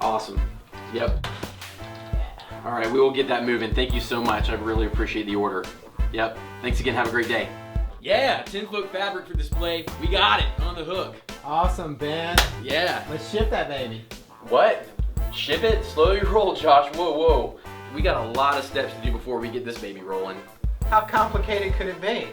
Awesome. Yep. All right, we will get that moving. Thank you so much. I really appreciate the order. Yep. Thanks again. Have a great day. Yeah, 10-foot fabric for display. We got it on the hook. Awesome, Ben. Yeah. Let's ship that baby. What? Ship it? Slow your roll, Josh. Whoa, whoa. We got a lot of steps to do before we get this baby rolling. How complicated could it be?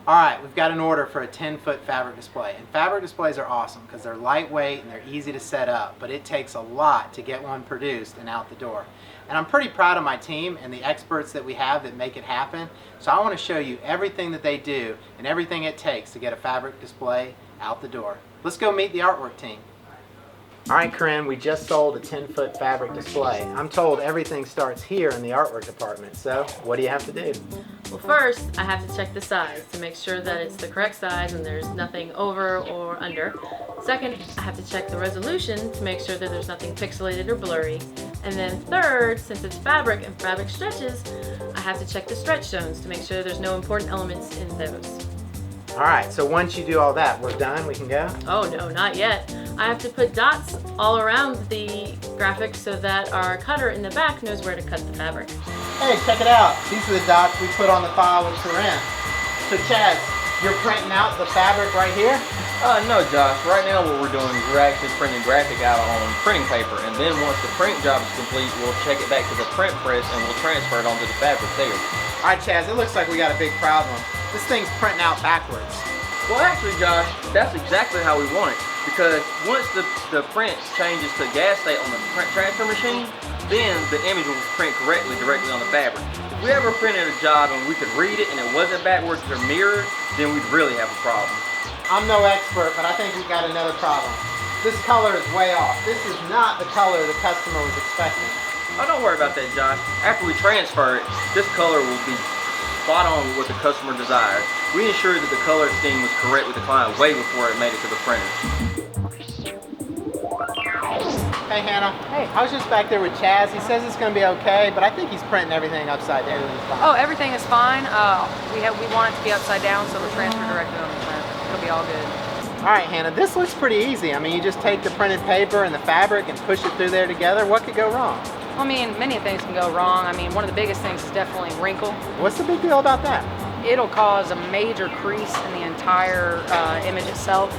Alright, we've got an order for a 10-foot fabric display. And fabric displays are awesome because they're lightweight and they're easy to set up, but it takes a lot to get one produced and out the door. And I'm pretty proud of my team and the experts that we have that make it happen. So I want to show you everything that they do and everything it takes to get a fabric display out the door. Let's go meet the artwork team. Alright, Corinne, we just sold a 10-foot fabric display. I'm told everything starts here in the artwork department, so what do you have to do? Well, first, I have to check the size to make sure that it's the correct size and there's nothing over or under. Second, I have to check the resolution to make sure that there's nothing pixelated or blurry. And then third, since it's fabric and fabric stretches, I have to check the stretch zones to make sure there's no important elements in those. Alright, so once you do all that, we're done? We can go? Oh no, not yet. I have to put dots all around the graphic so that our cutter in the back knows where to cut the fabric. Hey, check it out. These are the dots we put on the file with Corinne. So Chaz, you're printing out the fabric right here? No, Josh. Right now what we're doing is we're actually printing graphic out on printing paper, and then once the print job is complete, we'll check it back to the print press and we'll transfer it onto the fabric there. Alright Chaz, it looks like we got a big problem. This thing's printing out backwards. Well, actually, Josh, that's exactly how we want it, because once the print changes to gas state on the print transfer machine, then the image will print correctly directly on the fabric. If we ever printed a job and we could read it and it wasn't backwards or mirrored, then we'd really have a problem. I'm no expert, but I think we've got another problem. This color is way off. This is not the color the customer was expecting. Oh, don't worry about that, Josh. After we transfer it, this color will be spot on with what the customer desired. We ensured that the color scheme was correct with the client way before it made it to the printer. Hey Hannah. Hey. I was just back there with Chaz. He says it's going to be okay, but I think he's printing everything upside down. Oh, everything is fine. We want it to be upside down, so it'll transfer directly on the print. It'll be all good. All right, Hannah, this looks pretty easy. I mean, you just take the printed paper and the fabric and push it through there together. What could go wrong? I mean, many things can go wrong. I mean, one of the biggest things is definitely wrinkle. What's the big deal about that? It'll cause a major crease in the entire image itself.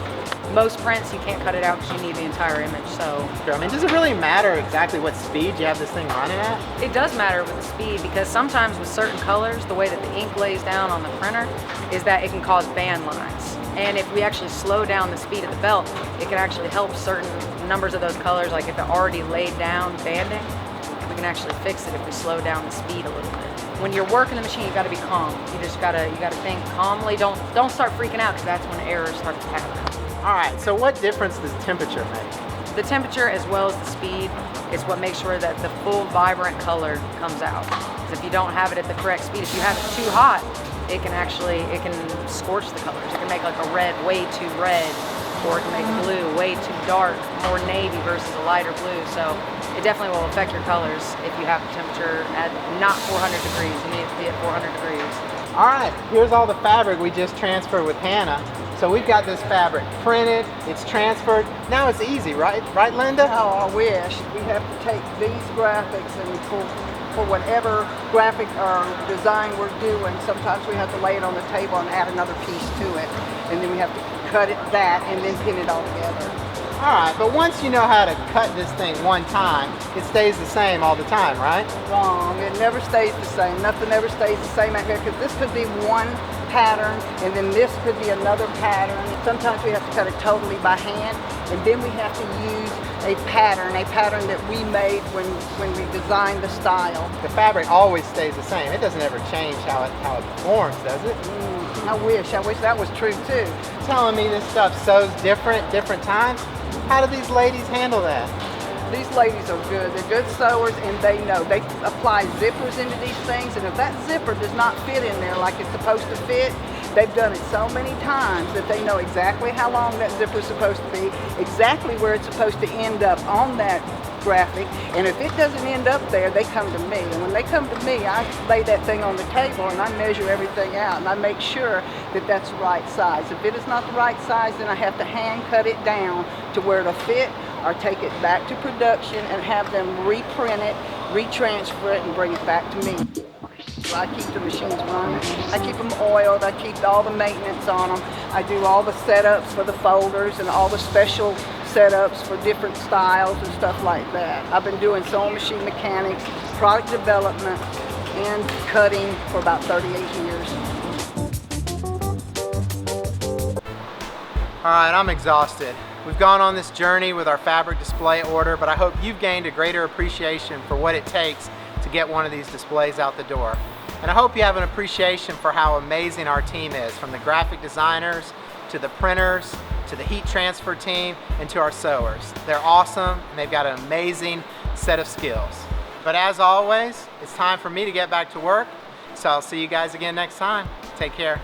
Most prints, you can't cut it out because you need the entire image, so. Sure. I mean, does it really matter exactly what speed you have this thing running at? It does matter with the speed, because sometimes with certain colors, the way that the ink lays down on the printer is that it can cause band lines. And if we actually slow down the speed of the belt, it can actually help certain numbers of those colors, like if they're already laid down banding, we can actually fix it if we slow down the speed a little bit. When you're working the machine, you gotta be calm. You gotta think calmly. Don't start freaking out, because that's when errors start to happen. All right, so what difference does temperature make? The temperature as well as the speed is what makes sure that the full vibrant color comes out. Because if you don't have it at the correct speed, if you have it too hot, it can scorch the colors. It can make like a red way too red, or it can make a blue way too dark, more navy versus a lighter blue. So it definitely will affect your colors if you have the temperature at not 400 degrees. You need it to be at 400 degrees. All right, here's all the fabric we just transferred with Hannah. So we've got this fabric printed, it's transferred. Now it's easy, right? Right, Linda? Oh, I wish. We have to take these graphics and for whatever graphic or design we're doing, sometimes we have to lay it on the table and add another piece to it. And then we have to cut that and then pin it all together. All right, but once you know how to cut this thing one time, it stays the same all the time, right? Wrong. It never stays the same. Nothing ever stays the same out here, because this could be one pattern and then this could be another pattern. Sometimes we have to cut it totally by hand, and then we have to use a pattern that we made when we designed the style. The fabric always stays the same. It doesn't ever change how it performs, does it? I wish that was true too. Telling me this stuff sews different times? How do these ladies handle that? These ladies are good. They're good sewers, and they know. They apply zippers into these things, and if that zipper does not fit in there like it's supposed to fit, They've done it so many times that they know exactly how long that zipper is supposed to be, exactly where it's supposed to end up on that graphic, and if it doesn't end up there, they come to me. And when they come to me, I lay that thing on the table and I measure everything out and I make sure that that's the right size. If it is not the right size, then I have to hand cut it down to where it'll fit, or take it back to production and have them reprint it, retransfer it, and bring it back to me. I keep the machines running. I keep them oiled. I keep all the maintenance on them. I do all the setups for the folders and all the special setups for different styles and stuff like that. I've been doing sewing machine mechanics, product development, and cutting for about 38 years. All right, I'm exhausted. We've gone on this journey with our fabric display order, but I hope you've gained a greater appreciation for what it takes to get one of these displays out the door. And I hope you have an appreciation for how amazing our team is, from the graphic designers to the printers to the heat transfer team and to our sewers. They're awesome and they've got an amazing set of skills. But as always, it's time for me to get back to work, so I'll see you guys again next time. Take care.